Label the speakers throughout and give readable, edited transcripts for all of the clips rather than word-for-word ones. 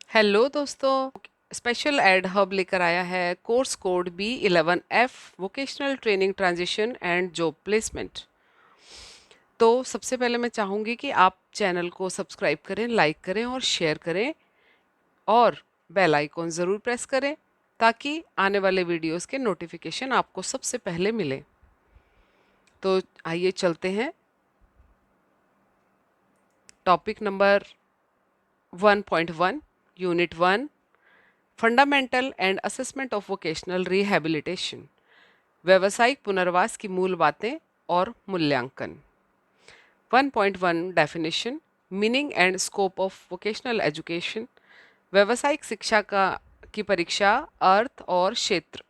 Speaker 1: Hello दोस्तों, special add hub लेकर आया है course code B11F vocational training transition and job placement. तो सबसे पहले मैं चाहूँगी कि आप चैनल को सब्सक्राइब करें, लाइक करें और शेयर करें और बेल आइकॉन ज़रूर प्रेस करें ताकि आने वाले वीडियोस के नोटिफिकेशन आपको सबसे पहले मिले। तो आइए चलते हैं topic number 1.1 unit 1 fundamental and assessment of vocational rehabilitation, व्यावसायिक पुनर्वास की मूल बातें और मूल्यांकन। 1.1 definition, meaning and scope of vocational education, व्यावसायिक शिक्षा का की परीक्षा, अर्थ और क्षेत्र।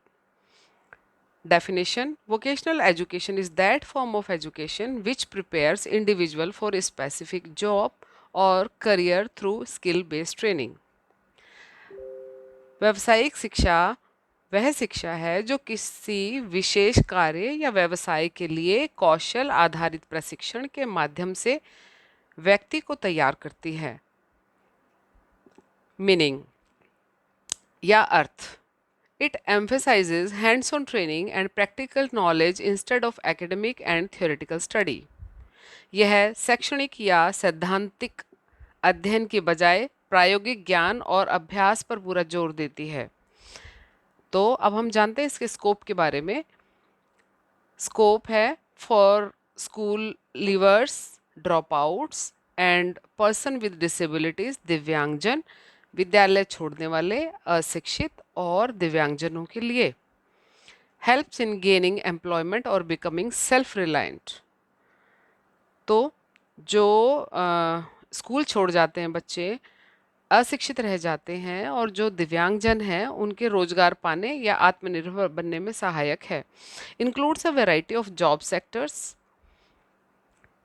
Speaker 1: Definition: vocational education is that form of education which prepares individual for a specific job or career through skill-based training. व्यावसायिक शिक्षा वह शिक्षा है जो किसी विशेष कार्य या व्यवसाय के लिए कौशल आधारित प्रशिक्षण के माध्यम से व्यक्ति को तैयार करती है। मीनिंग या अर्थ: It emphasizes hands-on training and practical knowledge instead of academic and theoretical study. यह शैक्षणिक या सैद्धांतिक अध्ययन के बजाय प्रायोगिक ज्ञान और अभ्यास पर पूरा जोर देती है। तो अब हम जानते हैं इसके स्कोप के बारे में। स्कोप है for school levers, drop outs and person with disabilities, दिव्यांगजन, विद्यालय छोड़ने वाले, अशिक्षित और दिव्यांगजनों के लिए। हेल्प्स इन गेनिंग एम्प्लॉयमेंट और बिकमिंग सेल्फ रिलायंट। तो जो स्कूल छोड़ जाते हैं बच्चे, अशिक्षित रह जाते हैं और जो दिव्यांगजन हैं उनके रोजगार पाने या आत्मनिर्भर बनने में सहायक है। Includes a variety of job sectors,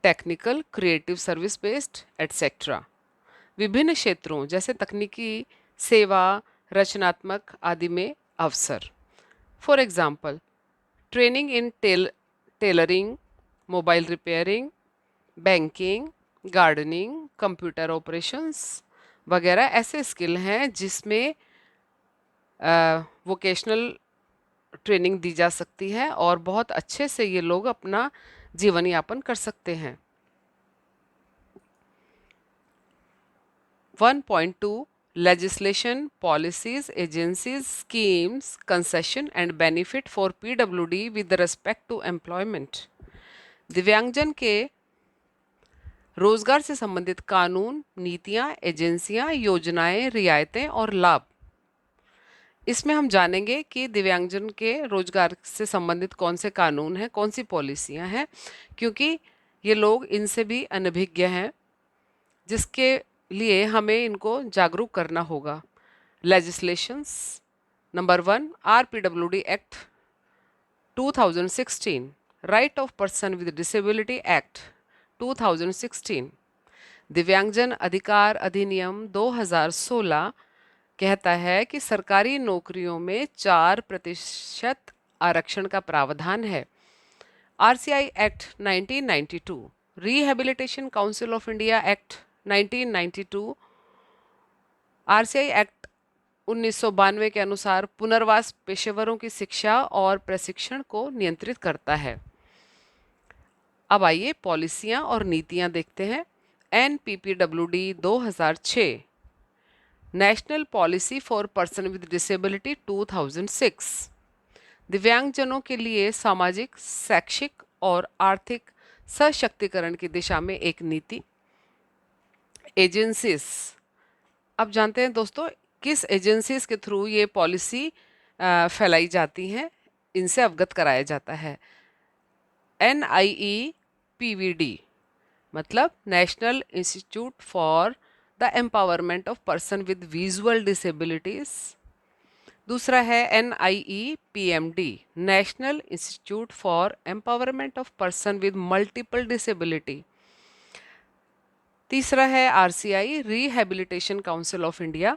Speaker 1: technical, creative, service based etcetera. विभिन्न क्षेत्रों जैसे तकनीकी, सेवा, रचनात्मक आदि में अवसर। For example, training in tailoring, mobile repairing, banking, gardening, computer operations वगैरह ऐसे स्किल हैं जिसमें वोकेशनल ट्रेनिंग दी जा सकती है और बहुत अच्छे से ये लोग अपना जीवन यापन कर सकते हैं। 1.2 legislation, policies, agencies, schemes, concession and benefit for PWD with respect to employment. दिव्यांगजन के रोजगार से संबंधित कानून, नीतियां, एजेंसियां, योजनाएं, रियायतें और लाभ। इसमें हम जानेंगे कि दिव्यांगजन के रोजगार से संबंधित कौन से कानून हैं, कौन सी पॉलिसियां हैं, क्योंकि ये लोग इनसे भी अनभिज्ञ हैं, जिसके लिए हमें इनको जागरूक करना होगा। Legislations: number 1, RPWD act 2016, right of person with disability act 2016, दिव्यांगजन अधिकार अधिनियम 2016 कहता है कि सरकारी नौकरियों में 4% आरक्षण का प्रावधान है। RCI act 1992, rehabilitation council of India act 1992, RCI act 1992 के अनुसार पुनर्वास पेशेवरों की शिक्षा और प्रशिक्षण को नियंत्रित करता है। अब आइए पॉलिसियां और नीतियां देखते हैं। NPPWD 2006, national policy for person with disability 2006, दिव्यांगजनों के लिए सामाजिक, शैक्षिक और आर्थिक सशक्तिकरण की दिशा में एक नीति। एजेंसीज: अब जानते हैं दोस्तों किस एजेंसीज के थ्रू ये पॉलिसी फैलाई जाती हैं, इनसे अवगत कराया जाता है। NIEPVD मतलब national institute for the empowerment of person with visual disabilities. दूसरा है NIEPMD, national institute for empowerment of person with multiple disability. तीसरा है RCI, rehabilitation council of India.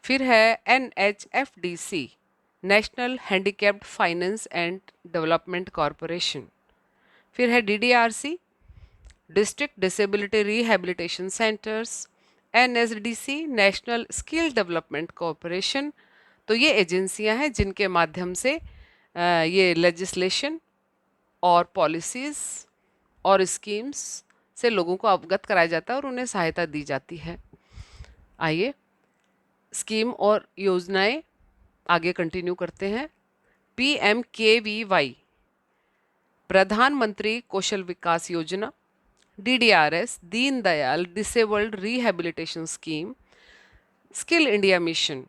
Speaker 1: फिर है NHFDC, national handicapped finance and development corporation. फिर है DDRC, district disability rehabilitation centres. NSDC national skill development corporation, तो ये एजेंसियां हैं जिनके माध्यम से ये लेजिस्लेशन और पॉलिसीज़ और स्कीम्स से लोगों को अवगत कराया जाता है और उन्हें सहायता दी जाती है। आइए स्कीम और योजनाएं आगे कंटिन्यू करते हैं। PMKVY प्रधानमंत्री कौशल विकास योजना, DDRS Deen Dayal disabled rehabilitation scheme, skill India mission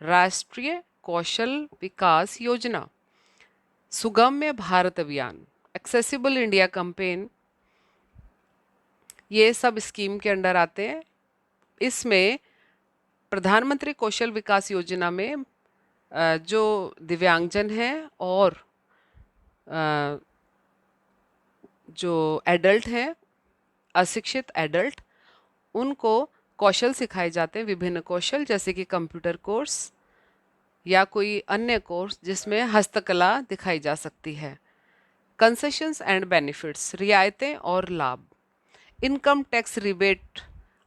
Speaker 1: राष्ट्रीय कौशल विकास योजना, सुगम्य भारत अभियान एक्सेसिबल इंडिया कैंपेन, ये सब स्कीम के अंडर आते हैं। इसमें प्रधानमंत्री कौशल विकास योजना में जो दिव्यांगजन हैं और जो एडल्ट हैं, अशिक्षित एडल्ट, उनको कौशल सिखाए जाते हैं, विभिन्न कौशल जैसे कि कंप्यूटर कोर्स या कोई अन्य कोर्स जिसमें हस्तकला दिखाई जा सकती है। कंसेशंस एंड बेनिफिट्स रियायतें और लाभ, income tax rebate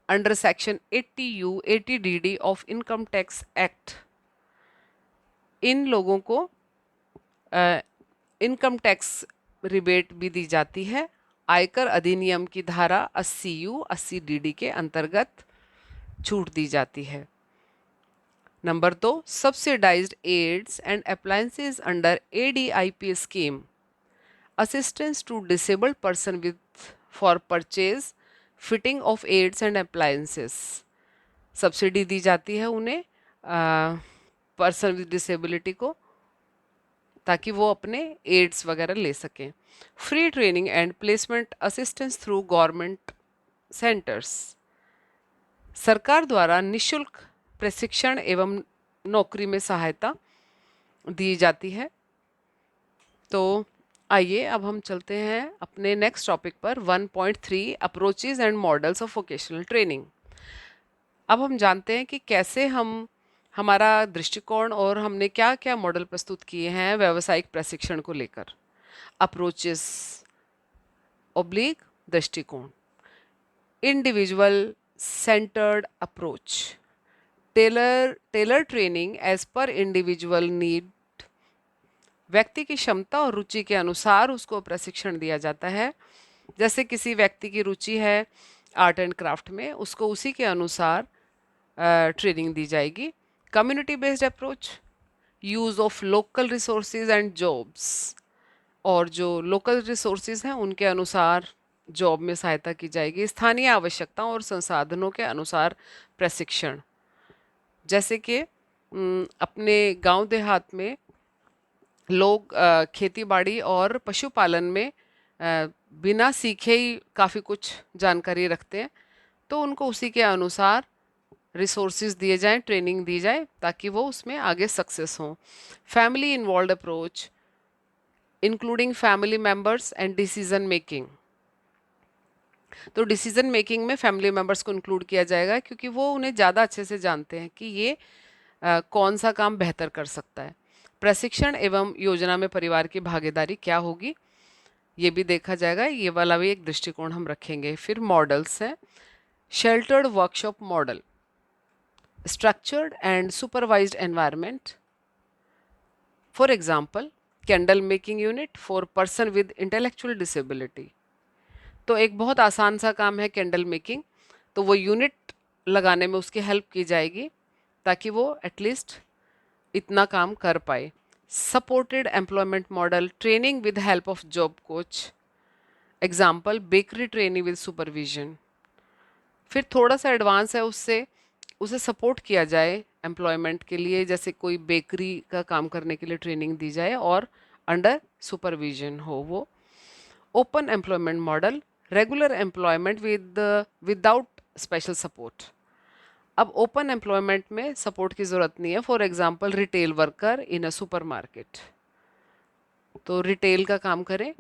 Speaker 1: under section 80U 80DD of income tax act, इन लोगों को इनकम टैक्स रिबेट भी दी जाती है। आयकर अधिनियम की धारा 80U 80DD के अंतर्गत छूट दी जाती है। Number 2, subsidised aids and appliances under ADIP scheme, assistance to disabled person with for purchase fitting of aids and appliances, subsidy दी जाती है उन्हें पर्सन विद डिसेबिलिटी को, ताकि वो अपने एड्स वगैरह ले सकें। Free training and placement assistance through government centres, सरकार द्वारा निशुल्क प्रशिक्षण एवं नौकरी में सहायता दी जाती है। तो आइए अब हम चलते हैं अपने नेक्स्ट टॉपिक पर 1.3 approaches and models of vocational training. अब हम जानते हैं कि कैसे हम हमारा दृष्टिकोण और हमने क्या क्या मॉडल प्रस्तुत किए हैं व्यावसायिक प्रशिक्षण को लेकर। अप्रोचेस ऑब्लिक दृष्टिकोण, individual centred approach, tailor training as per individual need, व्यक्ति की क्षमता और रुचि के अनुसार उसको प्रशिक्षण दिया जाता है। जैसे किसी व्यक्ति की रुचि है आर्ट एंड क्राफ्ट में, उसको उसी के अनुसार ट्रेनिंग दी जाएगी। Community based approach, use of local resources and jobs, और जो लोकल रिसोर्सेज हैं उनके अनुसार जॉब में सहायता की जाएगी। स्थानीय आवश्यकताओं और संसाधनों के अनुसार प्रशिक्षण, जैसे कि अपने गांव देहात में लोग खेती बाड़ी और पशुपालन में बिना सीखे ही काफ़ी कुछ जानकारी रखते हैं, तो उनको उसी के अनुसार रिसोर्सेज दिए जाएं, ट्रेनिंग दी जाए ताकि वो उसमें आगे सक्सेस हों। Family involve approach, including family members and decision making, तो डिसीजन मेकिंग में फैमिली मेंबर्स को इंक्लूड किया जाएगा क्योंकि वो उन्हें ज़्यादा अच्छे से जानते हैं कि ये कौन सा काम बेहतर कर सकता है। प्रशिक्षण एवं योजना में परिवार की भागीदारी क्या होगी, ये भी देखा जाएगा, ये वाला भी एक दृष्टिकोण हम रखेंगे। फिर मॉडल्स हैं, sheltered workshop model, structured and supervised environment, for example candle making unit for person with intellectual disability, तो एक बहुत आसान सा काम है कैंडल मेकिंग, तो वो यूनिट लगाने में उसकी हेल्प की जाएगी ताकि वो एटलीस्ट इतना काम कर पाए। Supported employment model, training with help of job coach, example bakery training with supervision. फिर थोड़ा सा एडवांस है, उससे उसे सपोर्ट किया जाए एम्प्लॉयमेंट के लिए, जैसे कोई बेकरी का काम करने के लिए ट्रेनिंग दी जाए और अंडर सुपरविजन हो वो। Open employment model, regular employment without special support. अब ओपन एम्प्लॉयमेंट में सपोर्ट की ज़रूरत नहीं है, for example retail worker in a super market, तो रिटेल का काम करें।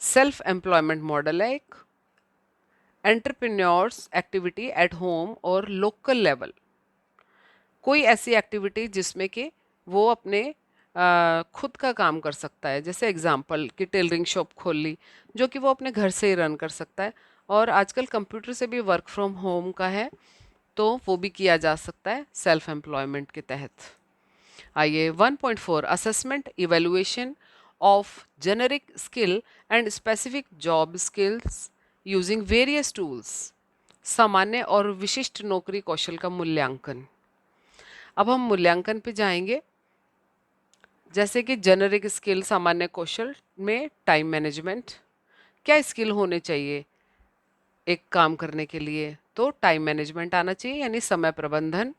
Speaker 1: सेल्फ एम्प्लॉयमेंट मॉडल है एक, एंटरप्रेन्योर्स एक्टिविटी एट होम और लोकल लेवल, कोई ऐसी एक्टिविटी जिसमें कि वो अपने खुद का काम कर सकता है, जैसे एग्जांपल कि टेलरिंग शॉप खोल ली जो कि वो अपने घर से ही रन कर सकता है, और आजकल कंप्यूटर से भी वर्क फ्रॉम होम का है, तो वो भी किया जा सकता है सेल्फ एम्प्लॉयमेंट के तहत। आइए 1.4 assessment evaluation of generic skill and specific job skills using various tools. सामान्य और विशिष्ट नौकरी कौशल का मूल्यांकन। अब हम मूल्यांकन पे जाएंगे। जैसे कि जेनेरिक स्किल, सामान्य कौशल में टाइम मैनेजमेंट। क्या स्किल होने चाहिए एक काम करने के लिए? तो टाइम मैनेजमेंट आना चाहिए, यानी समय प्रबंधन।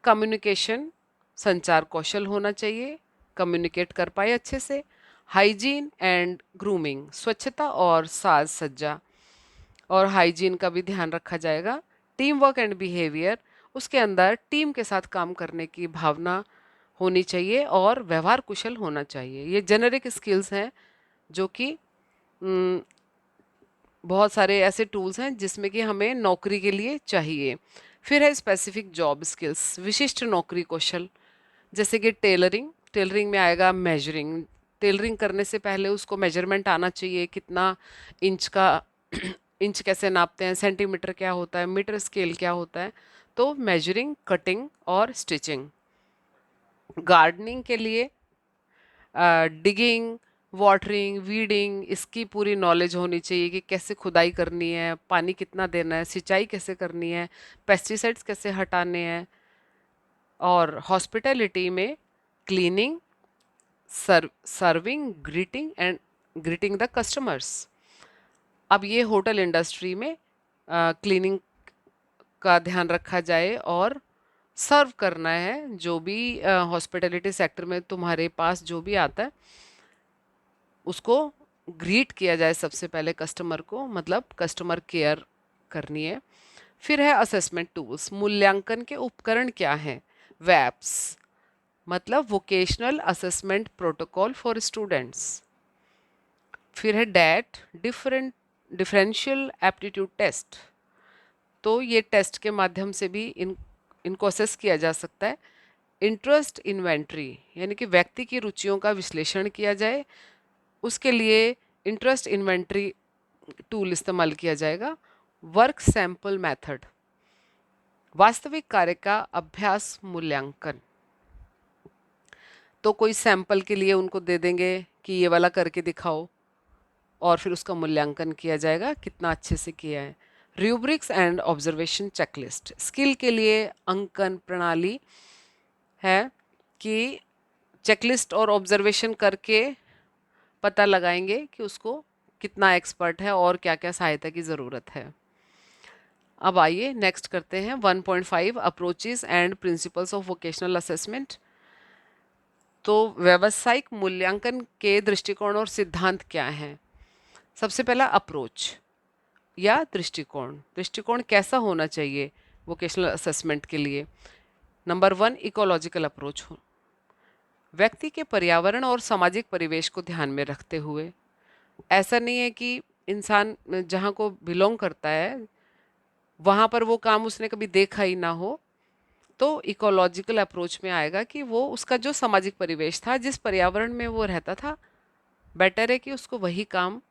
Speaker 1: कम्युनिकेशन, संचार कौशल होना चाहिए, कम्युनिकेट कर पाए अच्छे से। हाइजीन एंड ग्रूमिंग, स्वच्छता और साज सज्जा और हाइजीन का भी ध्यान रखा जाएगा। टीम वर्क एंड बिहेवियर, उसके अंदर टीम के साथ काम करने की भावना होनी चाहिए और व्यवहार कुशल होना चाहिए। ये जेनेरिक स्किल्स हैं जो कि बहुत सारे ऐसे टूल्स हैं जिसमें कि हमें नौकरी के लिए चाहिए। फिर है स्पेसिफिक जॉब स्किल्स, विशिष्ट नौकरी कौशल, जैसे कि टेलरिंग। टेलरिंग में आएगा मेजरिंग। टेलरिंग करने से पहले उसको मेजरमेंट आना चाहिए, कितना इंच का इंच कैसे नापते हैं, सेंटीमीटर क्या होता है, मीटर स्केल क्या होता है। तो मेजरिंग, कटिंग और स्टिचिंग। गार्डनिंग के लिए डिगिंग, वाटरिंग, वीडिंग, इसकी पूरी नॉलेज होनी चाहिए कि कैसे खुदाई करनी है, पानी कितना देना है, सिंचाई कैसे करनी है, पेस्टिसाइड्स कैसे हटाने हैं। और हॉस्पिटैलिटी में cleaning, serving, greeting the customers. अब ये होटल इंडस्ट्री में क्लीनिंग का ध्यान रखा जाए और सर्व करना है। जो भी हॉस्पिटैलिटी सेक्टर में तुम्हारे पास जो भी आता है उसको ग्रीट किया जाए सबसे पहले कस्टमर को, मतलब कस्टमर केयर करनी है। फिर है असेसमेंट टूल्स, मूल्यांकन के उपकरण क्या हैं? वैप्स, मतलब vocational assessment protocol for students. फिर है डैट, डिफरेंशियल एप्टीट्यूड टेस्ट। तो ये टेस्ट के माध्यम से भी इनको असेस किया जा सकता है। इंटरेस्ट इन्वेंट्री, यानी कि व्यक्ति की रुचियों का विश्लेषण किया जाए, उसके लिए इंटरेस्ट इन्वेंट्री टूल इस्तेमाल किया जाएगा। वर्क सैंपल मेथड, वास्तविक कार्य का अभ्यास मूल्यांकन। तो कोई सैंपल के लिए उनको दे देंगे कि ये वाला करके दिखाओ, और फिर उसका मूल्यांकन किया जाएगा कितना अच्छे से किया है। Rubrics and observation checklist, skill के लिए अंकन प्रणाली है कि चेकलिस्ट और ऑब्जर्वेशन करके पता लगाएंगे कि उसको कितना एक्सपर्ट है और क्या क्या सहायता की ज़रूरत है। अब आइए नेक्स्ट करते हैं 1.5 approaches and principles of vocational assessment. तो व्यावसायिक मूल्यांकन के दृष्टिकोण और सिद्धांत क्या हैं? सबसे पहला अप्रोच या दृष्टिकोण। दृष्टिकोण कैसा होना चाहिए वोकेशनल असेसमेंट के लिए? नंबर 1, इकोलॉजिकल अप्रोच हो, व्यक्ति के पर्यावरण और सामाजिक परिवेश को ध्यान में रखते हुए। ऐसा नहीं है कि इंसान जहाँ को बिलोंग करता है वहाँ पर वो काम उसने कभी देखा ही ना हो, तो इकोलॉजिकल अप्रोच में आएगा कि वो उसका जो सामाजिक परिवेश था, जिस पर्यावरण में वो रहता था, बेटर है कि उसको वही काम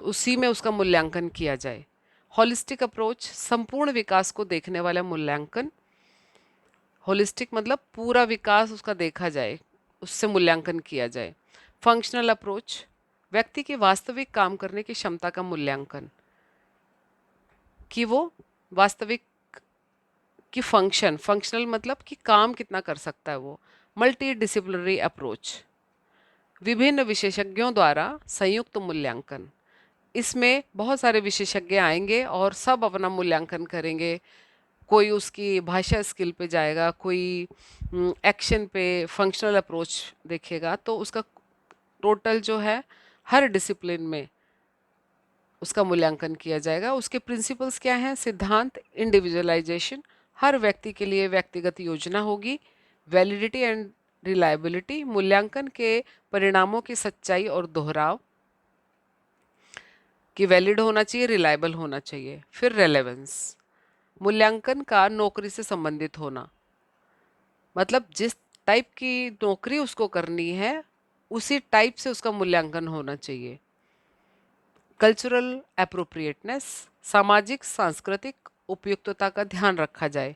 Speaker 1: उसी में उसका मूल्यांकन किया जाए। होलिस्टिक अप्रोच, संपूर्ण विकास को देखने वाला मूल्यांकन। होलिस्टिक मतलब पूरा विकास उसका देखा जाए, उससे मूल्यांकन किया जाए। फंक्शनल अप्रोच, व्यक्ति की वास्तविक काम करने की क्षमता का मूल्यांकन, कि वो वास्तविक की फंक्शनल मतलब कि काम कितना कर सकता है वो। मल्टी डिसिप्लिनरी अप्रोच, विभिन्न विशेषज्ञों द्वारा संयुक्त मूल्यांकन। इसमें बहुत सारे विशेषज्ञ आएंगे और सब अपना मूल्यांकन करेंगे। कोई उसकी भाषा स्किल पे जाएगा, कोई एक्शन पे, फंक्शनल अप्रोच देखेगा। तो उसका टोटल जो है हर डिसिप्लिन में उसका मूल्यांकन किया जाएगा। उसके प्रिंसिपल्स क्या हैं? सिद्धांत, इंडिविजुअलाइजेशन, हर व्यक्ति के लिए व्यक्तिगत योजना होगी। वैलिडिटी एंड रिलायबिलिटी, मूल्यांकन के परिणामों की सच्चाई और दोहराव, कि वैलिड होना चाहिए, रिलायबल होना चाहिए। फिर रेलेवेंस, मूल्यांकन का नौकरी से संबंधित होना, मतलब जिस टाइप की नौकरी उसको करनी है उसी टाइप से उसका मूल्यांकन होना चाहिए। कल्चरल एप्रोप्रिएटनेस, सामाजिक सांस्कृतिक उपयुक्तता का ध्यान रखा जाए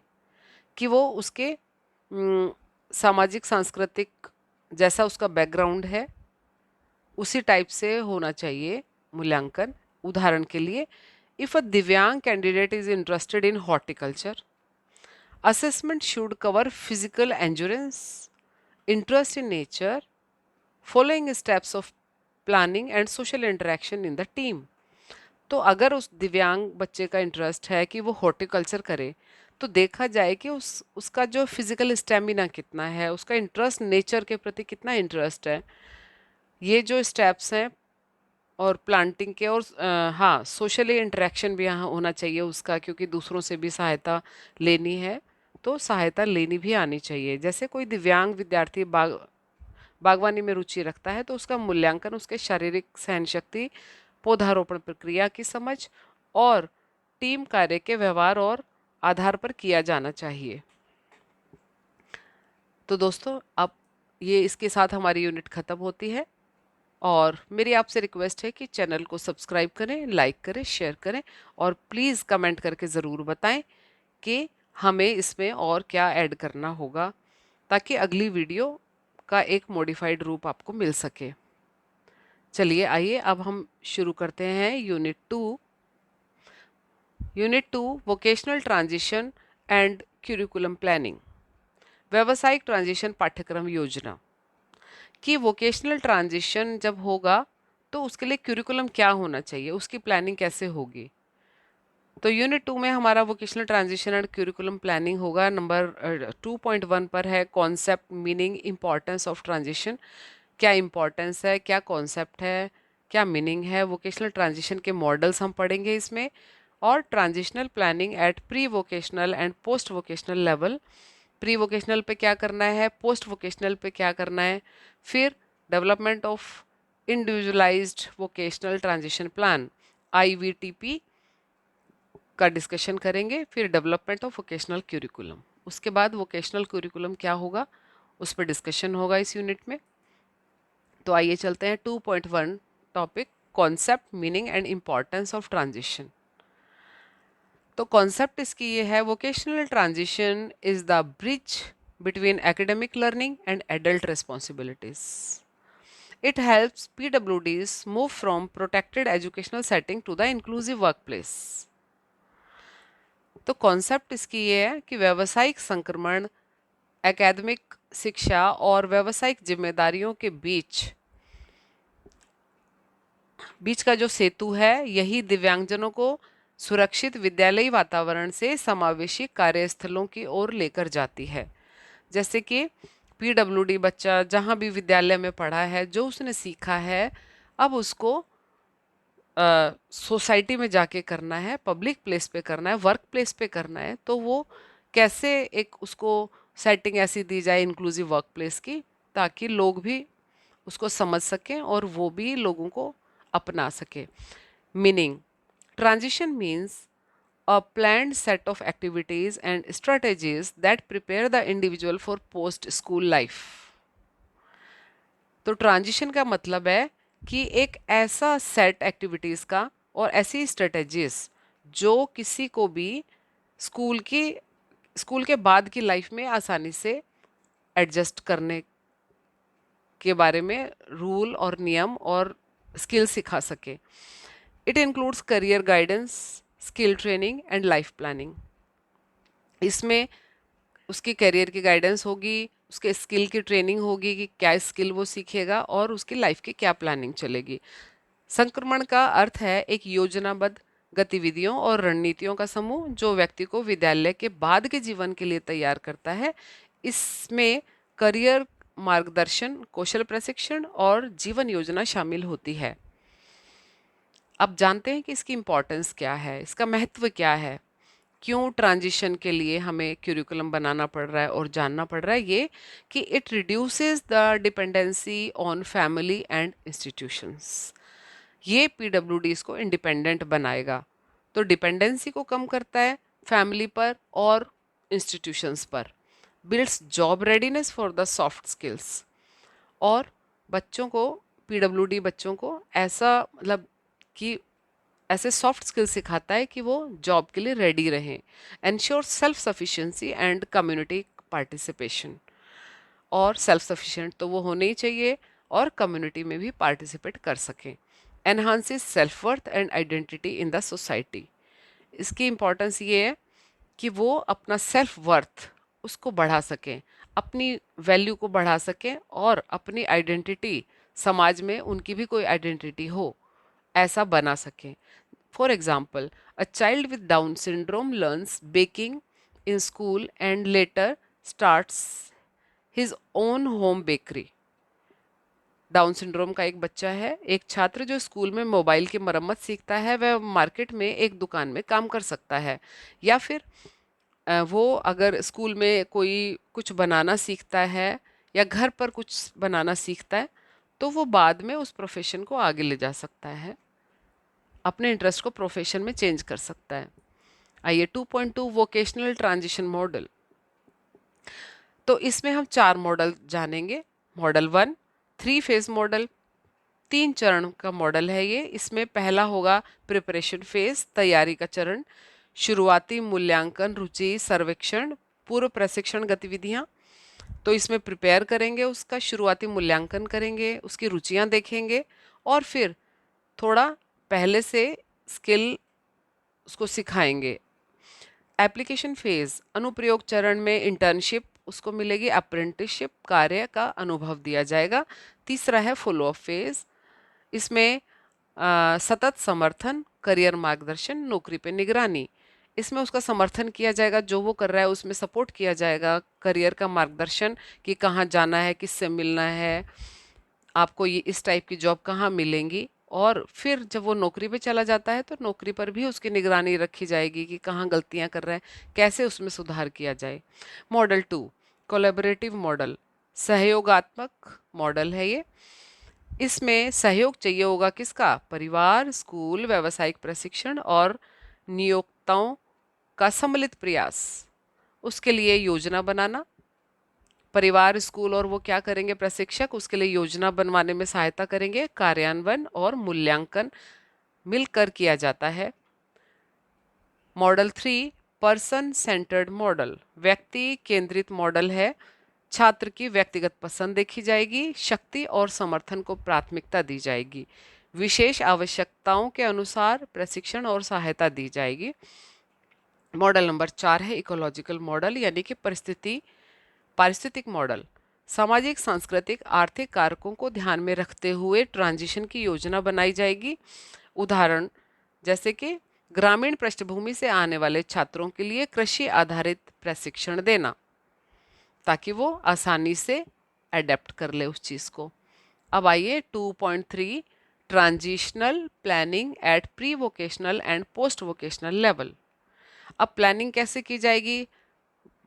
Speaker 1: कि वो उसके सामाजिक सांस्कृतिक जैसा उसका बैकग्राउंड है उसी टाइप से होना चाहिए मूल्यांकन। उदाहरण के लिए, इफ अ दिव्यांग candidate is interested in horticulture, assessment should cover physical endurance, interest in nature, following steps of planning and social interaction in the team। तो अगर उस दिव्यांग बच्चे का इंटरेस्ट है कि वो हॉर्टिकल्चर करे, तो देखा जाए कि उसका जो फिजिकल स्टेमिना कितना है, उसका इंटरेस्ट नेचर के प्रति कितना इंटरेस्ट है। ये जो स्टेप्स हैं और प्लांटिंग के और हाँ, सोशली इंटरेक्शन भी यहाँ होना चाहिए उसका, क्योंकि दूसरों से भी सहायता लेनी है, तो सहायता लेनी भी आनी चाहिए। जैसे कोई दिव्यांग विद्यार्थी बागवानी में रुचि रखता है, तो उसका मूल्यांकन उसके शारीरिक सहन शक्ति, पौधारोपण प्रक्रिया की समझ और टीम कार्य के व्यवहार और आधार पर किया जाना चाहिए। तो दोस्तों, अब ये इसके साथ हमारी यूनिट ख़त्म होती है और मेरी आपसे रिक्वेस्ट है कि चैनल को सब्सक्राइब करें, लाइक करें, शेयर करें और प्लीज़ कमेंट करके ज़रूर बताएं कि हमें इसमें और क्या ऐड करना होगा, ताकि अगली वीडियो का एक मॉडिफाइड रूप आपको मिल सके। चलिए आइए अब हम शुरू करते हैं unit 2। Unit 2, vocational transition and curriculum planning, व्यावसायिक ट्रांजिशन पाठ्यक्रम योजना। कि वोकेशनल ट्रांजिशन जब होगा तो उसके लिए क्यूरिकुलम क्या होना चाहिए, उसकी प्लानिंग कैसे होगी। तो यूनिट 2 में हमारा vocational transition and curriculum planning होगा। नंबर 2.1 पर है concept, meaning, importance of transition. क्या इम्पॉर्टेंस है, क्या कॉन्सेप्ट है, क्या मीनिंग है। वोकेशनल ट्रांजिशन के मॉडल्स हम पढ़ेंगे इसमें, और transitional planning at pre vocational and post vocational level. Pre vocational पे क्या करना है, पोस्ट वोकेशनल पे क्या करना है। फिर development of individualised vocational transition plan, IVTP का डिस्कशन करेंगे। फिर डेवलपमेंट ऑफ वोकेशनल क्यूरिकुलम, उसके बाद वोकेशनल क्यूरिकुलम क्या होगा उस पर डिस्कशन होगा इस यूनिट में। तो आइए चलते हैं 2.1 topic, concept, meaning and importance of transition. तो कॉन्सेप्ट इसकी ये है, vocational transition is the bridge between academic learning and adult responsibilities. It helps PWDs move from protected educational setting to the inclusive workplace। तो concept इसकी ये है कि व्यावसायिक संक्रमण एकेडमिक शिक्षा और व्यावसायिक जिम्मेदारियों के बीच का जो सेतु है, यही दिव्यांगजनों को सुरक्षित विद्यालयी वातावरण से समावेशी कार्यस्थलों की ओर लेकर जाती है। जैसे कि PWD बच्चा जहाँ भी विद्यालय में पढ़ा है, जो उसने सीखा है, अब उसको सोसाइटी में जाके करना है, पब्लिक प्लेस पे करना है, वर्क प्लेस पे करना है। तो वो कैसे एक उसको सेटिंग ऐसी दी जाए इंक्लूसिव वर्क प्लेस की, ताकि लोग भी उसको समझ सकें और वो भी लोगों को अपना सके। Meaning, transition means a planned set of activities and strategies that prepare the individual for post school life। तो ट्रांजिशन का मतलब है कि एक ऐसा सेट एक्टिविटीज का और ऐसी स्ट्रेटजीज जो किसी को भी स्कूल के बाद की लाइफ में आसानी से एडजस्ट करने के बारे में रूल और नियम और स्किल सिखा सके। It includes career guidance, skill training and life planning. इसमें उसकी करियर की गाइडेंस होगी, उसके स्किल की ट्रेनिंग होगी कि क्या स्किल वो सीखेगा, और उसकी लाइफ की क्या प्लानिंग चलेगी। संक्रमण का अर्थ है एक योजनाबद्ध गतिविधियों और रणनीतियों का समूह जो व्यक्ति को विद्यालय के बाद के जीवन के लिए तैयार करता है। इसमें करियर मार्गदर्शन, कौशल प्रशिक्षण और जीवन योजना शामिल होती है। अब जानते हैं कि इसकी इम्पोर्टेंस क्या है, इसका महत्व क्या है, क्यों ट्रांजिशन के लिए हमें क्यूरिकुलम बनाना पड़ रहा है और जानना पड़ रहा है। ये कि it reduces the dependency on family and institutions. ये PWDs को इंडिपेंडेंट बनाएगा, तो डिपेंडेंसी को कम करता है फैमिली पर और इंस्टीट्यूशंस पर। Builds job readiness for the soft skills, और बच्चों को, PWD बच्चों को ऐसा मतलब कि ऐसे सॉफ्ट स्किल सिखाता है कि वो जॉब के लिए रेडी रहें। Ensure self sufficiency and community participation. और सेल्फ सफिशिएंट तो वो होने ही चाहिए और कम्युनिटी में भी पार्टिसिपेट कर सकें। Enhances self worth and identity in the society. इसकी इम्पोर्टेंस ये है कि वो अपना सेल्फ वर्थ उसको बढ़ा सकें, अपनी वैल्यू को बढ़ा सकें और अपनी आइडेंटिटी, समाज में उनकी भी कोई आइडेंटिटी हो ऐसा बना सकें। For example, a child with down syndrome learns baking in school and later starts his own home bakery. Down syndrome का एक बच्चा है, एक छात्र जो स्कूल में मोबाइल की मरम्मत सीखता है, वह मार्केट में एक दुकान में काम कर सकता है। या फिर वो अगर स्कूल में कोई कुछ बनाना सीखता है या घर पर कुछ बनाना सीखता है तो वो बाद में उस प्रोफेशन को आगे ले जा सकता है, अपने इंटरेस्ट को प्रोफेशन में चेंज कर सकता है। आइए 2.2 वोकेशनल ट्रांजिशन मॉडल। तो इसमें हम 4 मॉडल जानेंगे। मॉडल 1 3 फेज मॉडल, 3 चरण का मॉडल है ये। इसमें पहला होगा प्रिपरेशन फेज, तैयारी का चरण, शुरुआती मूल्यांकन, रुचि सर्वेक्षण, पूर्व प्रशिक्षण गतिविधियां। तो इसमें प्रिपेयर करेंगे, उसका शुरुआती मूल्यांकन करेंगे, उसकी रुचियां देखेंगे और फिर थोड़ा पहले से स्किल उसको सिखाएंगे। एप्लीकेशन फेज, अनुप्रयोग चरण में इंटर्नशिप उसको मिलेगी, अप्रेंटिसशिप कार्य का अनुभव दिया जाएगा। तीसरा है फॉलो अप फेज, इसमें सतत समर्थन, करियर मार्गदर्शन, नौकरी पे निगरानी। इसमें उसका समर्थन किया जाएगा, जो वो कर रहा है उसमें सपोर्ट किया जाएगा, करियर का मार्गदर्शन कि कहाँ जाना है, किससे मिलना है, आपको ये इस टाइप की जॉब कहाँ मिलेंगी। और फिर जब वो नौकरी पे चला जाता है तो नौकरी पर भी उसकी निगरानी रखी जाएगी कि कहाँ गलतियाँ कर रहा है, कैसे उसमें सुधार किया जाए। मॉडल 2 कोलैबोरेटिव मॉडल, सहयोगात्मक मॉडल है ये। इसमें सहयोग चाहिए होगा किसका? परिवार, स्कूल, व्यावसायिक प्रशिक्षण और नियोक्ताओं का सम्मिलित प्रयास। उसके लिए योजना बनाना, परिवार, स्कूल और वो क्या करेंगे, प्रशिक्षक उसके लिए योजना बनवाने में सहायता करेंगे। कार्यान्वयन और मूल्यांकन मिलकर किया जाता है। मॉडल 3 पर्सन सेंटर्ड मॉडल, व्यक्ति केंद्रित मॉडल है। छात्र की व्यक्तिगत पसंद देखी जाएगी, शक्ति और समर्थन को प्राथमिकता दी जाएगी, विशेष आवश्यकताओं के अनुसार प्रशिक्षण और सहायता दी जाएगी। मॉडल नंबर 4 है इकोलॉजिकल मॉडल, यानी कि पारिस्थितिक मॉडल, सामाजिक, सांस्कृतिक, आर्थिक कारकों को ध्यान में रखते हुए ट्रांजिशन की योजना बनाई जाएगी। उदाहरण जैसे कि ग्रामीण पृष्ठभूमि से आने वाले छात्रों के लिए कृषि आधारित प्रशिक्षण देना ताकि वो आसानी से अडेप्ट कर ले उस चीज़ को। अब आइए 2.3 transitional planning at pre vocational and post vocational level. अब प्लानिंग कैसे की जाएगी?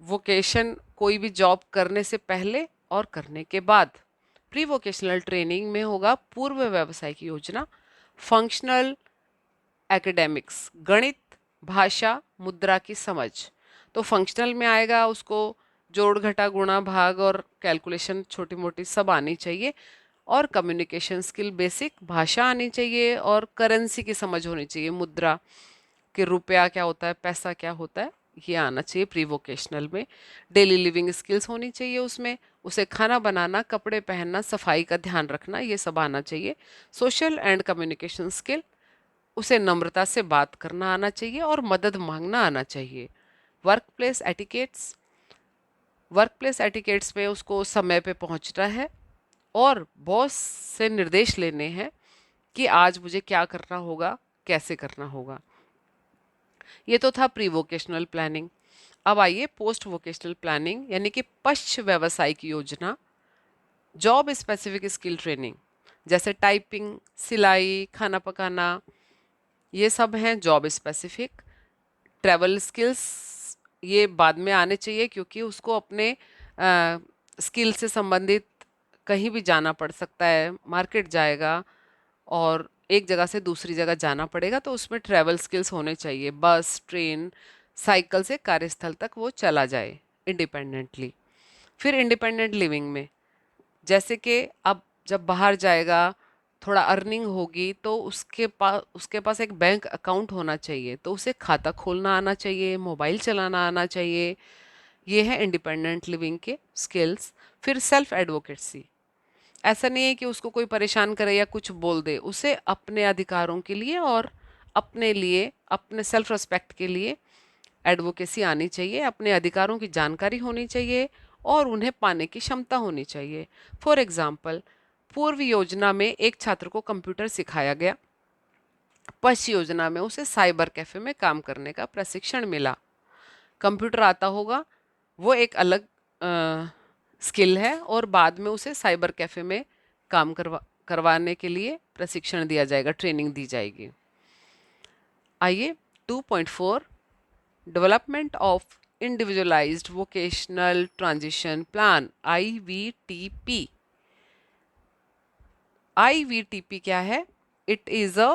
Speaker 1: वोकेशन कोई भी जॉब करने से पहले और करने के बाद। प्री वोकेशनल ट्रेनिंग में होगा पूर्व व्यावसायिक योजना, फंक्शनल एकेडमिक्स, गणित, भाषा, मुद्रा की समझ। तो फंक्शनल में आएगा उसको जोड़ घटा गुणा भाग और कैलकुलेशन छोटी मोटी सब आनी चाहिए, और कम्युनिकेशन स्किल बेसिक, भाषा आनी चाहिए और करेंसी की समझ होनी चाहिए, मुद्रा कि रुपया क्या होता है, पैसा क्या होता है, ये आना चाहिए प्री वोकेशनल में। डेली लिविंग स्किल्स होनी चाहिए उसमें, उसे खाना बनाना, कपड़े पहनना, सफाई का ध्यान रखना, ये सब आना चाहिए। सोशल एंड कम्युनिकेशन स्किल, उसे नम्रता से बात करना आना चाहिए और मदद मांगना आना चाहिए। वर्क प्लेस एटिकेट्स में उसको समय पे पहुंचना है और बॉस से निर्देश लेने हैं कि आज मुझे क्या करना होगा, कैसे करना होगा। ये तो था प्री वोकेशनल प्लानिंग। अब आइए पोस्ट वोकेशनल प्लानिंग, यानी कि पश्च व्यावसायिक योजना, जॉब स्पेसिफिक स्किल ट्रेनिंग, जैसे टाइपिंग, सिलाई, खाना पकाना, ये सब हैं जॉब स्पेसिफिक। ट्रैवल स्किल्स ये बाद में आने चाहिए क्योंकि उसको अपने स्किल से संबंधित कहीं भी जाना पड़ सकता है, मार्केट जाएगा और एक जगह से दूसरी जगह जाना पड़ेगा, तो उसमें ट्रैवल स्किल्स होने चाहिए, बस, ट्रेन, साइकिल से कार्यस्थल तक वो चला जाए इंडिपेंडेंटली। फिर इंडिपेंडेंट लिविंग में, जैसे कि अब जब बाहर जाएगा थोड़ा अर्निंग होगी तो उसके पास एक बैंक अकाउंट होना चाहिए, तो उसे खाता खोलना आना चाहिए, मोबाइल चलाना आना चाहिए। ये है इंडिपेंडेंट लिविंग के स्किल्स। फिर सेल्फ एडवोकेसी। ऐसा नहीं है कि उसको कोई परेशान करे या कुछ बोल दे, उसे अपने अधिकारों के लिए और अपने लिए, अपने सेल्फ रिस्पेक्ट के लिए एडवोकेसी आनी चाहिए, अपने अधिकारों की जानकारी होनी चाहिए और उन्हें पाने की क्षमता होनी चाहिए। फॉर एग्जाम्पल, पूर्व योजना में एक छात्र को कंप्यूटर सिखाया गया, पश्च योजना में उसे साइबर कैफे में काम करने का प्रशिक्षण मिला। कंप्यूटर आता होगा वो एक अलग स्किल है, और बाद में उसे साइबर कैफे में काम करवाने के लिए प्रशिक्षण दिया जाएगा, ट्रेनिंग दी जाएगी। आइए 2.4, development of individualised vocational transition plan, IVTP। IVTP क्या है? It is a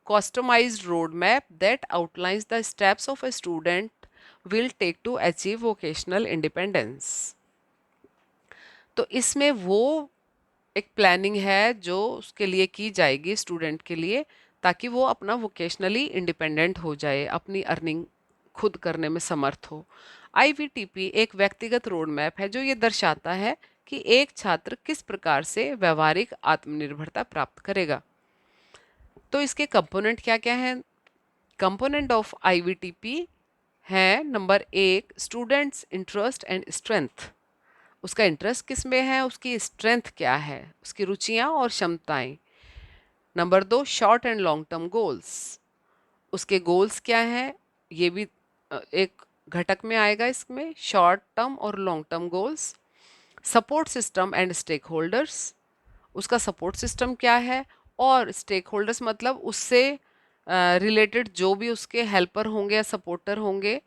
Speaker 1: customized roadmap that outlines the steps of a student will take to achieve vocational independence। तो इसमें वो एक प्लानिंग है जो उसके लिए की जाएगी स्टूडेंट के लिए, ताकि वो अपना वोकेशनली इंडिपेंडेंट हो जाए, अपनी अर्निंग खुद करने में समर्थ हो। IVTP एक व्यक्तिगत रोड मैप है जो ये दर्शाता है कि एक छात्र किस प्रकार से व्यवहारिक आत्मनिर्भरता प्राप्त करेगा। तो इसके कंपोनेंट क्या क्या हैं? कंपोनेंट ऑफ IVTP है, number 1, students interest and strength. उसका इंटरेस्ट किस में है, उसकी स्ट्रेंथ क्या है, उसकी रुचियां और क्षमताएं। Number 2, short and long term goals. उसके गोल्स क्या हैं, ये भी एक घटक में आएगा इसमें, शॉर्ट टर्म और long term goals. Support system and stakeholders. उसका सपोर्ट सिस्टम क्या है, और स्टेक होल्डर्स मतलब उससे रिलेटेड जो भी उसके हेल्पर होंगे या सपोर्टर होंगे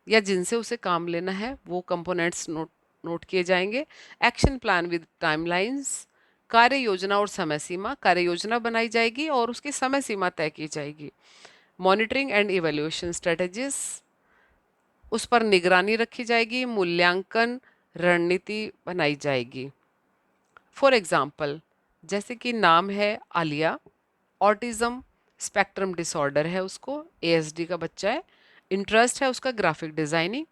Speaker 1: या जिनसे उसे काम लेना है, वो कंपोनेंट्स नोट किए जाएंगे। Action plan with timelines. कार्य योजना और समय सीमा। कार्य योजना बनाई जाएगी और उसकी समय सीमा तय की जाएगी। Monitoring and evaluation strategies. उस पर निगरानी रखी जाएगी, मूल्यांकन रणनीति बनाई जाएगी। फॉर एग्जाम्पल, जैसे कि नाम है आलिया, ऑटिज्म स्पेक्ट्रम डिसऑर्डर है, उसको ASD का बच्चा है, इंटरेस्ट है उसका ग्राफिक डिजाइनिंग।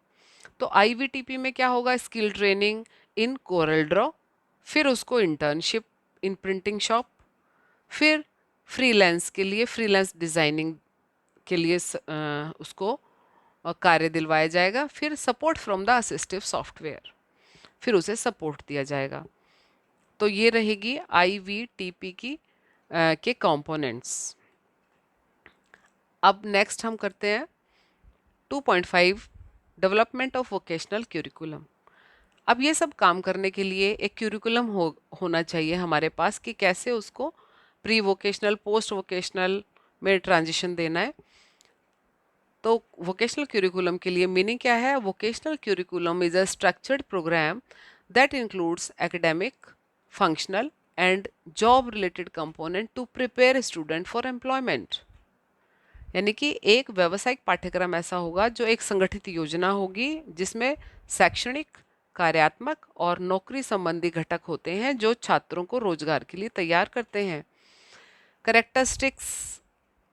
Speaker 1: तो IVTP में क्या होगा, skill training in Corel Draw, फिर उसको इंटर्नशिप इन प्रिंटिंग शॉप, फिर फ्रीलांस के लिए, फ्रीलांस डिजाइनिंग के लिए उसको कार्य दिलवाया जाएगा, फिर support from the assistive software, फिर उसे सपोर्ट दिया जाएगा। तो ये रहेगी IVTP की के कंपोनेंट्स। अब नेक्स्ट हम करते हैं 2.5, डेवलपमेंट ऑफ वोकेशनल क्यूरिकुलम। अब ये सब काम करने के लिए एक क्यूरिकुलम होना चाहिए हमारे पास कि कैसे उसको प्री वोकेशनल, पोस्ट वोकेशनल में ट्रांजिशन देना है। तो वोकेशनल क्यूरिकुलम के लिए मीनिंग क्या है? Vocational curriculum is a structured programme that includes academic, functional and job related component to prepare student for employment. यानी कि एक व्यावसायिक पाठ्यक्रम ऐसा होगा जो एक संगठित योजना होगी जिसमें शैक्षणिक, कार्यात्मक और नौकरी संबंधी घटक होते हैं जो छात्रों को रोजगार के लिए तैयार करते हैं। करेक्टरिस्टिक्स,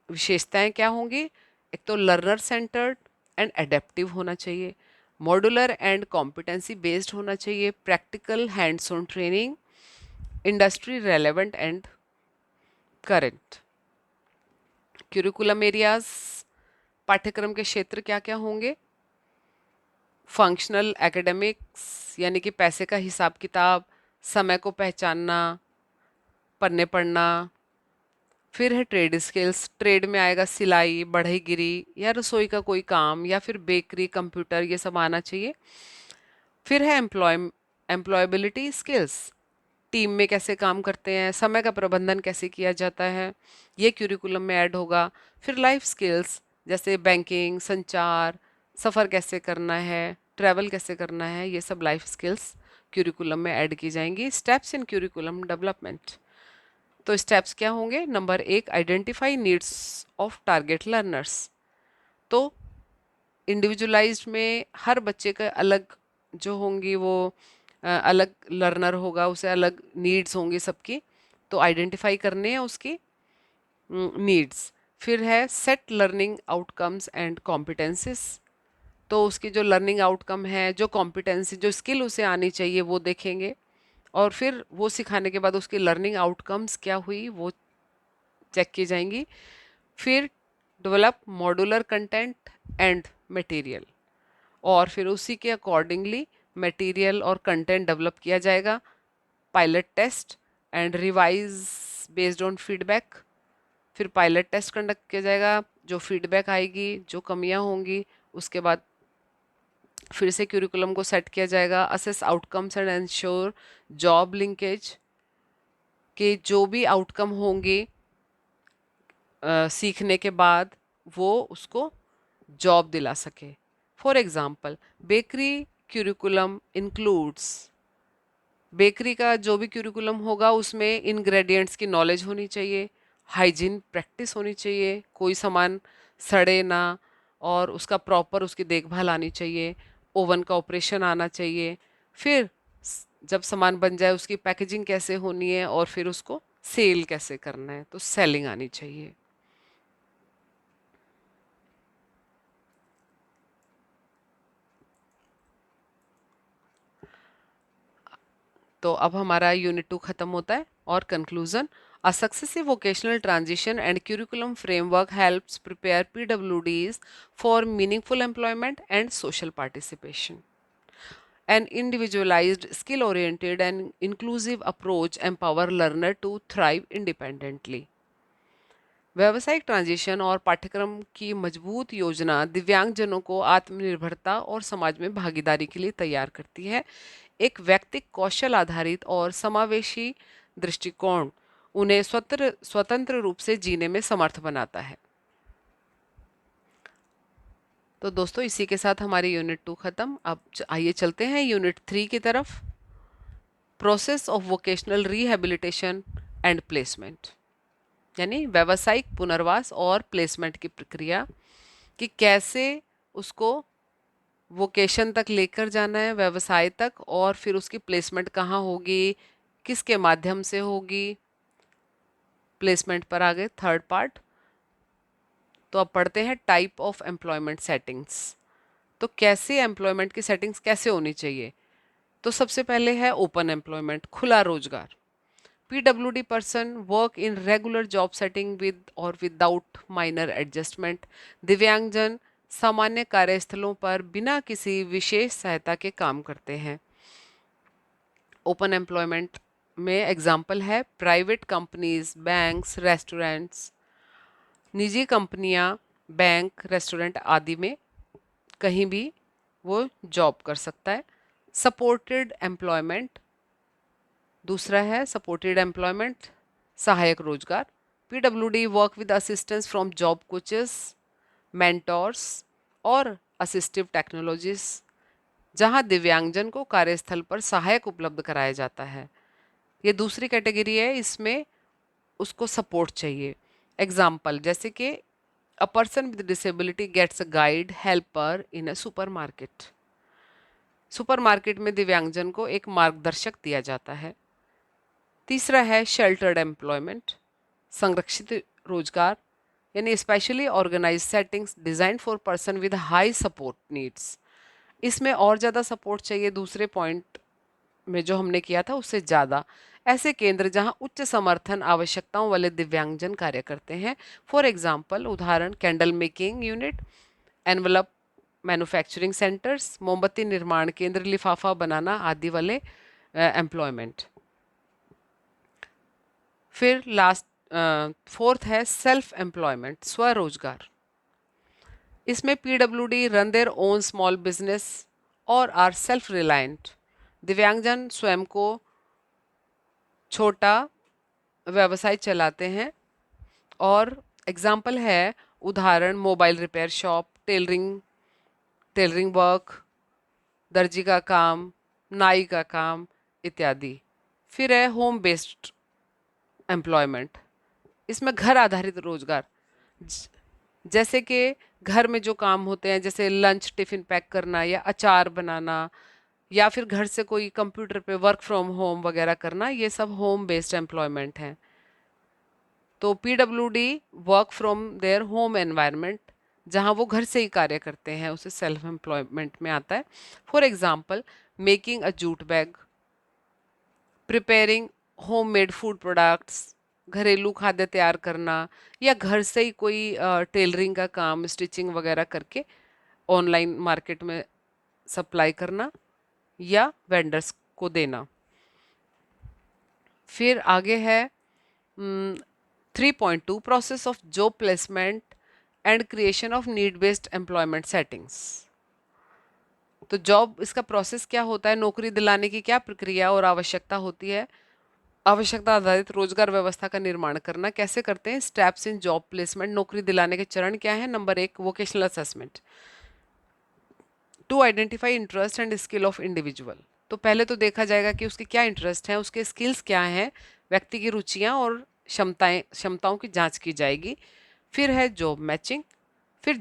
Speaker 1: विशेषताएं क्या होंगी? एक तो लर्नर सेंटर्ड एंड एडेप्टिव होना चाहिए, मॉड्यूलर एंड कॉम्पिटेंसी बेस्ड होना चाहिए, practical hands on training, industry relevant and current. Curriculum areas, पाठ्यक्रम के क्षेत्र क्या क्या होंगे? फंक्शनल एकेडमिक्स यानी कि पैसे का हिसाब किताब, समय को पहचानना, पढ़ने पढ़ना। फिर है ट्रेड स्किल्स, ट्रेड में आएगा सिलाई, बढ़ईगिरी या रसोई का कोई काम या फिर बेकरी, कंप्यूटर, ये सब आना चाहिए। फिर है एम्प्लॉयबिलिटी स्किल्स, टीम में कैसे काम करते हैं, समय का प्रबंधन कैसे किया जाता है, ये क्यूरिकुलम में ऐड होगा। फिर लाइफ स्किल्स जैसे बैंकिंग, संचार, सफ़र कैसे करना है, ट्रैवल कैसे करना है, ये सब लाइफ स्किल्स क्यूरिकुलम में ऐड की जाएंगी। Steps in curriculum development. तो स्टेप्स क्या होंगे? Number 1, identify needs of target learners. तो इंडिविजुअलाइज्ड में हर बच्चे का अलग जो होंगी वो अलग लर्नर होगा, उसे अलग नीड्स होंगी सबकी। तो आइडेंटिफाई करने हैं उसकी नीड्स। फिर है set learning outcomes and competencies, तो उसकी जो लर्निंग आउटकम है, जो कॉम्पिटेंसी, जो स्किल उसे आनी चाहिए वो देखेंगे। और फिर वो सिखाने के बाद उसकी लर्निंग आउटकम्स क्या हुई वो चेक की जाएंगी। फिर develop modular content and material, और फिर उसी के अकॉर्डिंगली मटेरियल और कंटेंट डेवलप किया जाएगा। Pilot test and revise based on feedback, फिर पायलट टेस्ट कंडक्ट किया जाएगा, जो फीडबैक आएगी, जो कमियां होंगी, उसके बाद फिर से क्यूरिकुलम को सेट किया जाएगा। Assess outcomes and ensure job linkage, कि जो भी आउटकम होंगे सीखने के बाद वो उसको जॉब दिला सके। For example, bakery curriculum includes, bakery का जो भी क्यूरिकुलम होगा उसमें इंग्रेडिएंट्स की नॉलेज होनी चाहिए, हाइजीन प्रैक्टिस होनी चाहिए, कोई सामान सड़े ना, और उसका प्रॉपर उसकी देखभाल आनी चाहिए, ओवन का ऑपरेशन आना चाहिए। फिर जब सामान बन जाए उसकी पैकेजिंग कैसे होनी है, और फिर उसको सेल कैसे करना है, तो सेलिंग आनी चाहिए। तो अब हमारा यूनिट 2 खत्म होता है। और conclusion, a successive vocational transition and curriculum framework helps prepare PWDs for meaningful employment and social participation. An individualized, skill oriented and inclusive approach empower learner to thrive independently. व्यावसायिक ट्रांजिशन और पाठ्यक्रम की मजबूत योजना दिव्यांगजनों को आत्मनिर्भरता और समाज में भागीदारी के लिए तैयार करती है। एक व्यक्ति कौशल आधारित और समावेशी दृष्टिकोण उन्हें स्वतंत्र रूप से जीने में समर्थ बनाता है। तो दोस्तों, इसी के साथ हमारी यूनिट 2 खत्म। अब आइए चलते हैं यूनिट 3 की तरफ। Process of vocational rehabilitation and placement, यानी व्यावसायिक पुनर्वास और प्लेसमेंट की प्रक्रिया, कि कैसे उसको वोकेशन तक लेकर जाना है, व्यवसाय तक, और फिर उसकी प्लेसमेंट कहाँ होगी, किसके माध्यम से होगी। प्लेसमेंट पर आ गए, थर्ड पार्ट। तो अब पढ़ते हैं टाइप ऑफ एम्प्लॉयमेंट सेटिंग्स। तो कैसे एम्प्लॉयमेंट की सेटिंग्स कैसे होनी चाहिए। तो सबसे पहले है ओपन एम्प्लॉयमेंट, खुला रोजगार। PWD person work in regular job setting with or without minor adjustment। दिव्यांगजन सामान्य कार्यस्थलों पर बिना किसी विशेष सहायता के काम करते हैं। ओपन एम्प्लॉयमेंट में एग्जाम्पल है प्राइवेट कंपनीज, बैंक्स, रेस्टोरेंट्स। निजी कंपनियां, बैंक, रेस्टोरेंट आदि में कहीं भी वो जॉब कर सकता है। सपोर्टेड एम्प्लॉयमेंट, दूसरा है सपोर्टेड एम्प्लॉयमेंट, सहायक रोजगार। PWD work with assistance from job coaches, mentors और असिस्टिव टेक्नोलॉजीज, जहां दिव्यांगजन को कार्यस्थल पर सहायक उपलब्ध कराया जाता है। ये दूसरी कैटेगरी है, इसमें उसको सपोर्ट चाहिए। एग्जाम्पल जैसे कि a person with disability gets a guide helper in a supermarket. Supermarket में दिव्यांगजन को एक मार्गदर्शक दिया जाता है। तीसरा है शेल्टर्ड एम्प्लॉयमेंट, संरक्षित रोजगार, यानी specially organise settings design for person with high support needs. इसमें और ज़्यादा सपोर्ट चाहिए, दूसरे पॉइंट में जो हमने किया था उससे ज़्यादा। ऐसे केंद्र जहां उच्च समर्थन आवश्यकताओं वाले दिव्यांगजन कार्य करते हैं। फॉर एग्जाम्पल, उदाहरण candle making unit, envelope manufacturing centres, मोमबत्ती निर्माण केंद्र, लिफाफा बनाना आदि वाले एम्प्लॉयमेंट। फिर लास्ट फोर्थ है सेल्फ एम्प्लॉयमेंट, स्वरोजगार। इसमें PWD run their own small business और आर सेल्फ रिलायंट। दिव्यांगजन स्वयं को छोटा व्यवसाय चलाते हैं। और एग्जाम्पल है, उदाहरण mobile repair shop, tailoring work, दर्जी का काम, नाई का काम इत्यादि। फिर है होम बेस्ड एम्प्लॉयमेंट, इसमें घर आधारित रोजगार, जैसे कि घर में जो काम होते हैं, जैसे लंच टिफिन पैक करना या अचार बनाना, या फिर घर से कोई कंप्यूटर पे वर्क फ्रॉम होम वगैरह करना, ये सब होम बेस्ड एम्प्लॉयमेंट है। तो PWD work from their home environment, जहाँ वो घर से ही कार्य करते हैं, उसे सेल्फ एम्प्लॉयमेंट में आता है। For example, making a jute bag, preparing homemade food products, घरेलू खाद्य तैयार करना, या घर से ही कोई टेलरिंग का काम, स्टिचिंग वगैरह करके ऑनलाइन मार्केट में सप्लाई करना या वेंडर्स को देना। फिर आगे है 3.2 process of job placement and creation of need based employment settings. तो जॉब, इसका प्रोसेस क्या होता है, नौकरी दिलाने की क्या प्रक्रिया और आवश्यकता होती है। आवश्यकता आधारित रोजगार व्यवस्था का निर्माण करना कैसे करते हैं। स्टेप्स इन जॉब प्लेसमेंट, नौकरी दिलाने के चरण क्या है। Number 1, vocational assessment to identify interest and skill of individual. तो पहले तो देखा जाएगा कि उसके क्या इंटरेस्ट हैं, उसके स्किल्स क्या हैं, व्यक्ति की रुचियां और क्षमताओं की जांच की जाएगी। फिर है जॉब मैचिंग, फिर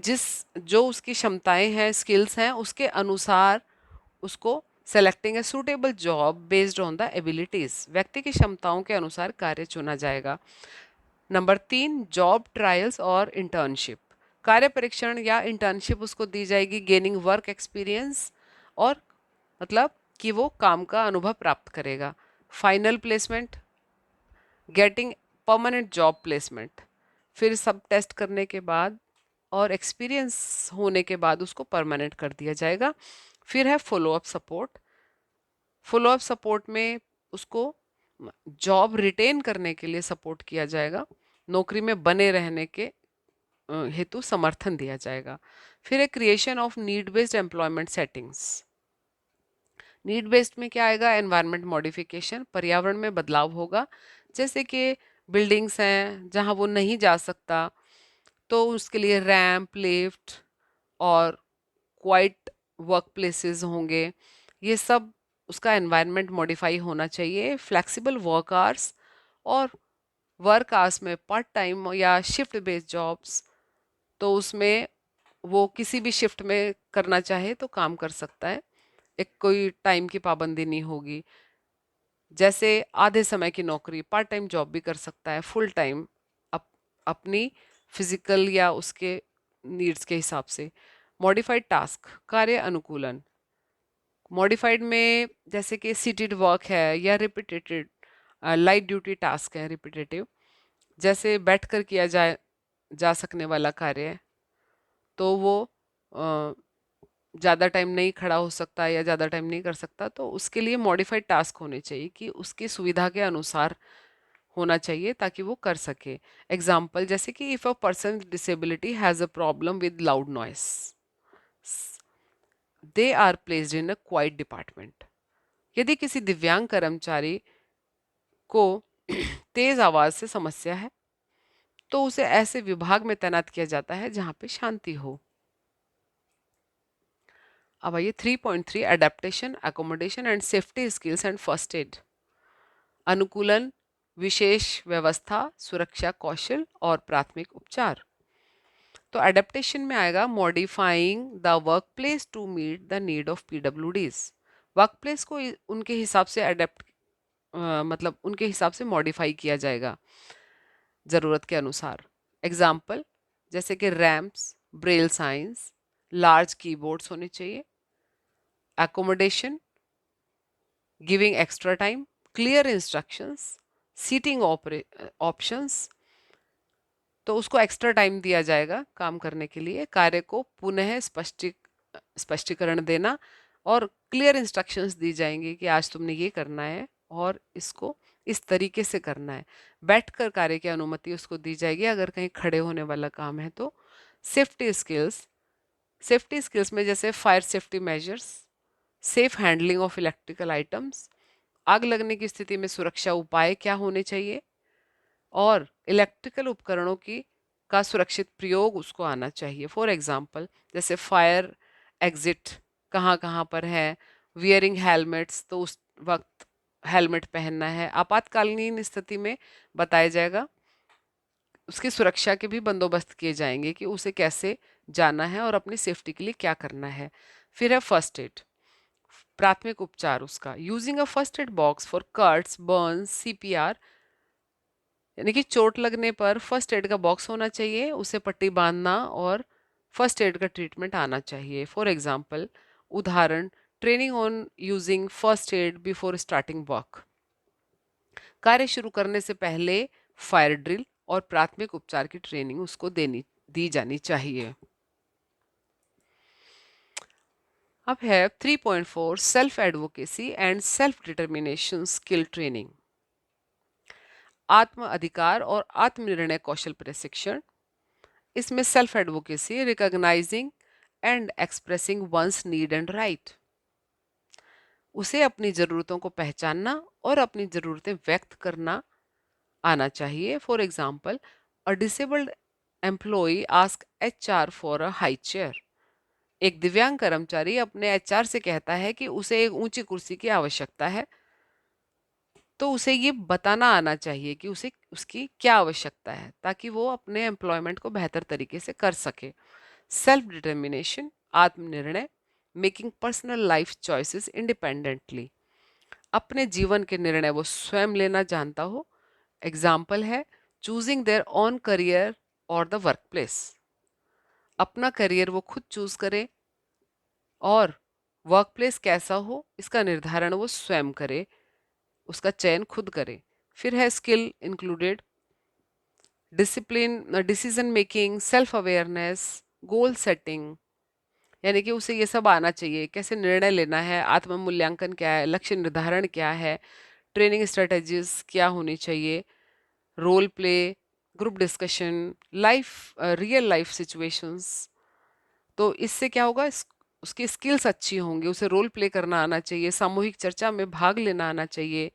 Speaker 1: जो उसकी क्षमताएं हैं, स्किल्स हैं, उसके अनुसार उसको selecting a suitable job based on the abilities, व्यक्ति की क्षमताओं के अनुसार कार्य चुना जाएगा। नंबर 3, जॉब ट्रायल्स और इंटर्नशिप, कार्य परीक्षण या इंटर्नशिप उसको दी जाएगी, गेनिंग वर्क एक्सपीरियंस, और मतलब कि वो काम का अनुभव प्राप्त करेगा। Final placement, getting permanent job placement, फिर सब टेस्ट करने के बाद और एक्सपीरियंस होने के बाद उसको परमानेंट कर दिया जाएगा। फिर है फॉलोअप सपोर्ट, फॉलोअप सपोर्ट में उसको जॉब रिटेन करने के लिए सपोर्ट किया जाएगा, नौकरी में बने रहने के हेतु समर्थन दिया जाएगा। फिर है creation of need based employment settings. Need based में क्या आएगा, एनवायरनमेंट मॉडिफिकेशन, पर्यावरण में बदलाव होगा, जैसे कि बिल्डिंग्स हैं जहाँ वो नहीं जा सकता, तो उसके लिए रैंप, लिफ्ट और क्वाइट वर्क प्लेसेस होंगे। ये सब उसका एनवायरनमेंट मॉडिफाई होना चाहिए। फ्लेक्सिबल वर्क आवर्स, और वर्क आवर्स में पार्ट टाइम या शिफ्ट बेस्ड जॉब्स, तो उसमें वो किसी भी शिफ्ट में करना चाहे तो काम कर सकता है, एक कोई टाइम की पाबंदी नहीं होगी। जैसे आधे समय की नौकरी, पार्ट टाइम जॉब भी कर सकता है, फुल टाइम अपनी फिजिकल या उसके नीड्स के हिसाब से। मॉडिफाइड टास्क, कार्य अनुकूलन, मॉडिफाइड में जैसे कि सीटेड वर्क है या रिपीटेटेड लाइट ड्यूटी टास्क है, रिपीटेटिव, जैसे बैठकर किया जा सकने वाला कार्य है, तो वो ज़्यादा टाइम नहीं खड़ा हो सकता या ज़्यादा टाइम नहीं कर सकता, तो उसके लिए मॉडिफाइड टास्क होने चाहिए कि उसकी सुविधा के अनुसार होना चाहिए ताकि वो कर सके। एग्जाम्पल, जैसे कि if a person disability has a problem with loud noise, they are placed in a quiet department. यदि किसी दिव्यांग कर्मचारी को तेज आवाज से समस्या है, तो उसे ऐसे विभाग में तैनात किया जाता है जहां पे शांति हो। अब आइए 3.3, adaptation, accommodation and safety skills and first aid. अनुकूलन, विशेष व्यवस्था, सुरक्षा कौशल और प्राथमिक उपचार। तो एडेप्टेशन में आएगा modifying the work place to meet the need of PWDs, work place को उनके हिसाब से अडेप्ट, मतलब उनके हिसाब से मॉडिफाई किया जाएगा ज़रूरत के अनुसार। एग्जाम्पल, जैसे कि ramps, braille signs, large keyboards होने चाहिए। Accommodation, giving extra time, clear instructions, seating options, तो उसको एक्स्ट्रा टाइम दिया जाएगा काम करने के लिए। कार्य को पुनः स्पष्टीकरण देना, और क्लियर इंस्ट्रक्शंस दी जाएंगी कि आज तुमने ये करना है और इसको इस तरीके से करना है। बैठकर कार्य की अनुमति उसको दी जाएगी, अगर कहीं खड़े होने वाला काम है तो। सेफ्टी स्किल्स, सेफ्टी स्किल्स में जैसे fire safety measures, safe handling of electrical items, आग लगने की स्थिति में सुरक्षा उपाय क्या होने चाहिए, और इलेक्ट्रिकल उपकरणों की का सुरक्षित प्रयोग उसको आना चाहिए। फॉर एग्जांपल, जैसे फायर एग्जिट कहाँ कहाँ पर है, वियरिंग हेलमेट्स, तो उस वक्त हेलमेट पहनना है। आपातकालीन स्थिति में बताया जाएगा, उसकी सुरक्षा के भी बंदोबस्त किए जाएंगे कि उसे कैसे जाना है और अपनी सेफ्टी के लिए क्या करना है। फिर है फर्स्ट एड, प्राथमिक उपचार उसका, using a first aid box for cuts, Burns, CPR, यानी कि चोट लगने पर फर्स्ट एड का बॉक्स होना चाहिए, उसे पट्टी बांधना और फर्स्ट एड का ट्रीटमेंट आना चाहिए। फॉर एग्जाम्पल, उदाहरण, training on using first aid before starting work, कार्य शुरू करने से पहले फायर ड्रिल और प्राथमिक उपचार की ट्रेनिंग उसको दी जानी चाहिए। अब है 3.4 self advocacy and self determination skill training, आत्म अधिकार और आत्मनिर्णय कौशल प्रशिक्षण। इसमें self advocacy, recognising and expressing one's need and right, उसे अपनी ज़रूरतों को पहचानना और अपनी ज़रूरतें व्यक्त करना आना चाहिए। For example, a disabled employee ask HR for a high chair, एक दिव्यांग कर्मचारी अपने एचआर से कहता है कि उसे एक ऊंची कुर्सी की आवश्यकता है, तो उसे ये बताना आना चाहिए कि उसे उसकी क्या आवश्यकता है ताकि वो अपने एम्प्लॉयमेंट को बेहतर तरीके से कर सके। सेल्फ डिटर्मिनेशन, आत्मनिर्णय, making personal life choices independently, अपने जीवन के निर्णय वो स्वयं लेना जानता हो। एग्जाम्पल है, चूजिंग देयर ओन करियर और द वर्क प्लेस, अपना करियर वो खुद चूज करे और वर्क प्लेस कैसा हो इसका निर्धारण वो स्वयं करे, उसका चयन खुद करे। फिर है skill included discipline, decision making, self awareness, goal setting, यानी कि उसे ये सब आना चाहिए, कैसे निर्णय लेना है, आत्म मूल्यांकन क्या है, लक्ष्य निर्धारण क्या है, ट्रेनिंग स्ट्रेटजीज क्या होनी चाहिए, role play, group discussion, life, real life situations. तो इससे क्या होगा, उसकी स्किल्स अच्छी होंगी, उसे रोल प्ले करना आना चाहिए, सामूहिक चर्चा में भाग लेना आना चाहिए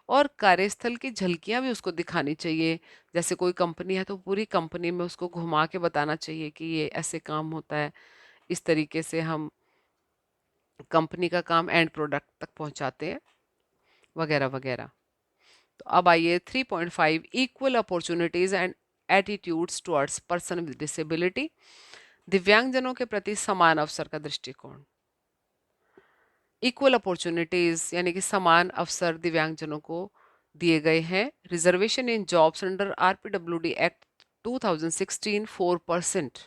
Speaker 1: और कार्यस्थल की झलकियां भी उसको दिखानी चाहिए। जैसे कोई कंपनी है तो पूरी कंपनी में उसको घुमा के बताना चाहिए कि ये ऐसे काम होता है, इस तरीके से हम कंपनी का काम एंड प्रोडक्ट तक पहुंचाते हैं, वगैरह वगैरह। तो अब आइए 3.5 equal opportunities and attitudes towards person with disability, दिव्यांगजनों के प्रति समान अवसर का दृष्टिकोण। इक्वल अपॉर्चुनिटीज यानी कि समान अवसर दिव्यांगजनों को दिए गए हैं। रिजर्वेशन इन jobs under RPWD act 2016 4%,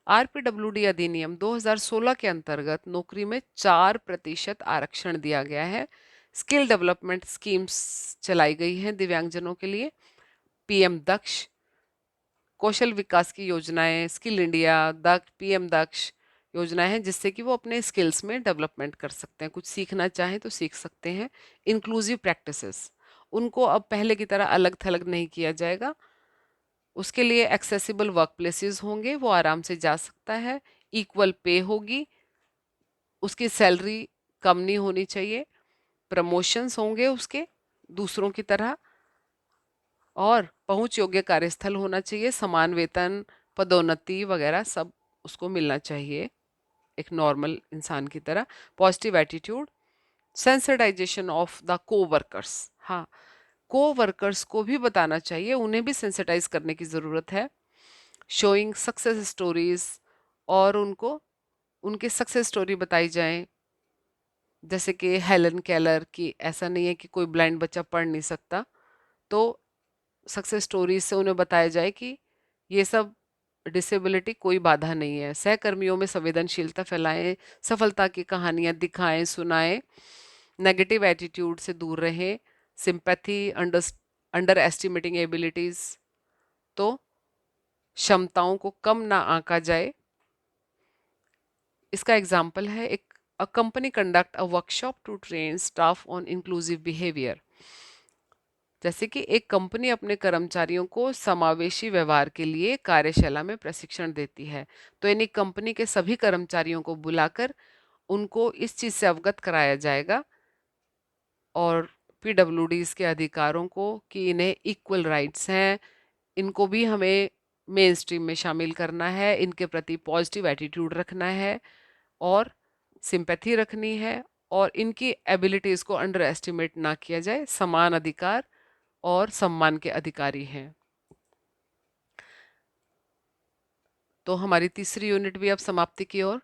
Speaker 1: RPWD अधिनियम 2016 के अंतर्गत नौकरी में 4% आरक्षण दिया गया है। स्किल डेवलपमेंट स्कीम्स चलाई गई हैं दिव्यांगजनों के लिए। पीएम दक्ष, कौशल विकास की योजनाएं, स्किल इंडिया, दक्ष, पीएम दक्ष योजनाएं हैं जिससे कि वो अपने स्किल्स में डेवलपमेंट कर सकते हैं, कुछ सीखना चाहें तो सीख सकते हैं। इंक्लूसिव प्रैक्टिसेस, उनको अब पहले की तरह अलग थलग नहीं किया जाएगा, उसके लिए एक्सेसिबल वर्क प्लेसेस होंगे, वो आराम से जा सकता है। इक्वल पे होगी, उसकी सैलरी कम नहीं होनी चाहिए, प्रमोशंस होंगे उसके दूसरों की तरह, और पहुंच योग्य कार्यस्थल होना चाहिए, समान वेतन, पदोन्नति वगैरह सब उसको मिलना चाहिए एक नॉर्मल इंसान की तरह। Positive attitude, sensitization of the को वर्कर्स, हाँ, को वर्कर्स को भी बताना चाहिए, उन्हें भी सेंसिटाइज करने की ज़रूरत है। शोइंग सक्सेस स्टोरीज, और उनको उनके सक्सेस स्टोरी बताई जाए, जैसे कि हेलन केलर की, ऐसा नहीं है कि कोई ब्लाइंड बच्चा पढ़ नहीं सकता, तो सक्सेस स्टोरीज से उन्हें बताया जाए कि ये सब डिसेबिलिटी कोई बाधा नहीं है। सहकर्मियों में संवेदनशीलता फैलाएं, सफलता की कहानियां दिखाएं सुनाएं, नेगेटिव एटीट्यूड से दूर रहें, सिंपैथी, अंडर एस्टिमेटिंग एबिलिटीज, तो क्षमताओं को कम ना आंका जाए। इसका एग्जाम्पल है, एक a company conduct a workshop to train staff on inclusive behaviour, जैसे कि एक कंपनी अपने कर्मचारियों को समावेशी व्यवहार के लिए कार्यशाला में प्रशिक्षण देती है, तो यानी कंपनी के सभी कर्मचारियों को बुलाकर उनको इस चीज़ से अवगत कराया जाएगा और पीडब्ल्यूडीज के अधिकारों को, कि इन्हें इक्वल राइट्स हैं, इनको भी हमें मेन स्ट्रीम में शामिल करना है, इनके प्रति पॉजिटिव एटीट्यूड रखना है और सिंपैथी रखनी है, और इनकी एबिलिटीज़ को अंडर एस्टिमेट ना किया जाए, समान अधिकार और सम्मान के अधिकारी हैं। तो हमारी तीसरी यूनिट भी अब समाप्ति की ओर।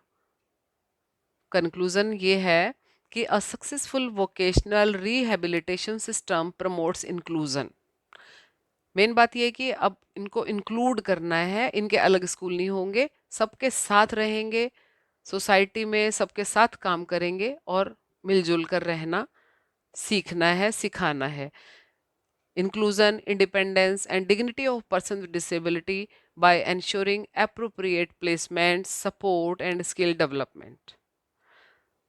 Speaker 1: कंक्लूजन ये है कि a successful vocational rehabilitation system promotes inclusion. Main बात यह है कि अब इनको इंक्लूड करना है, इनके अलग स्कूल नहीं होंगे, सबके साथ रहेंगे, सोसाइटी में सबके साथ काम करेंगे और मिलजुल कर रहना सीखना है, सिखाना है। Inclusion, independence, and dignity of persons with disability by ensuring appropriate placement, support, and skill development.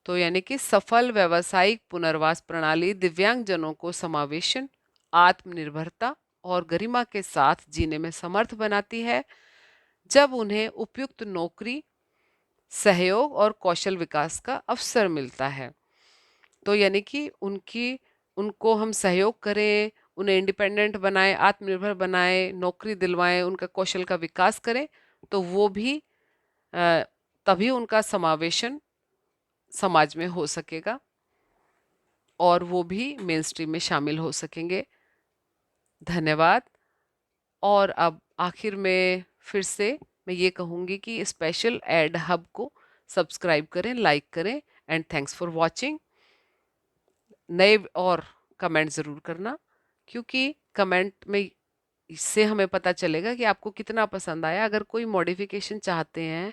Speaker 1: तो यानी कि सफल व्यावसायिक पुनर्वास प्रणाली दिव्यांगजनों को समावेशन, आत्मनिर्भरता और गरिमा के साथ जीने में समर्थ बनाती है जब उन्हें उपयुक्त नौकरी, सहयोग और कौशल विकास का अवसर मिलता है। तो यानी कि उनको हम सहयोग करें, उन्हें इंडिपेंडेंट बनाएं, आत्मनिर्भर बनाएं, नौकरी दिलवाएं, उनका कौशल का विकास करें, तो वो भी अ, तभी उनका समावेशन समाज में हो सकेगा और वो भी मेन स्ट्रीम में शामिल हो सकेंगे। धन्यवाद। और अब आखिर में फिर से मैं ये कहूँगी कि स्पेशल एड हब को सब्सक्राइब करें, लाइक करें एंड थैंक्स फॉर वॉचिंग। नए और कमेंट ज़रूर करना, क्योंकि कमेंट में इससे हमें पता चलेगा कि आपको कितना पसंद आया। अगर कोई मॉडिफिकेशन चाहते हैं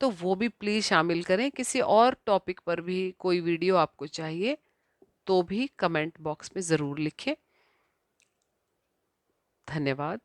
Speaker 1: तो वो भी प्लीज़ शामिल करें। किसी और टॉपिक पर भी कोई वीडियो आपको चाहिए तो भी कमेंट बॉक्स में ज़रूर लिखें। धन्यवाद।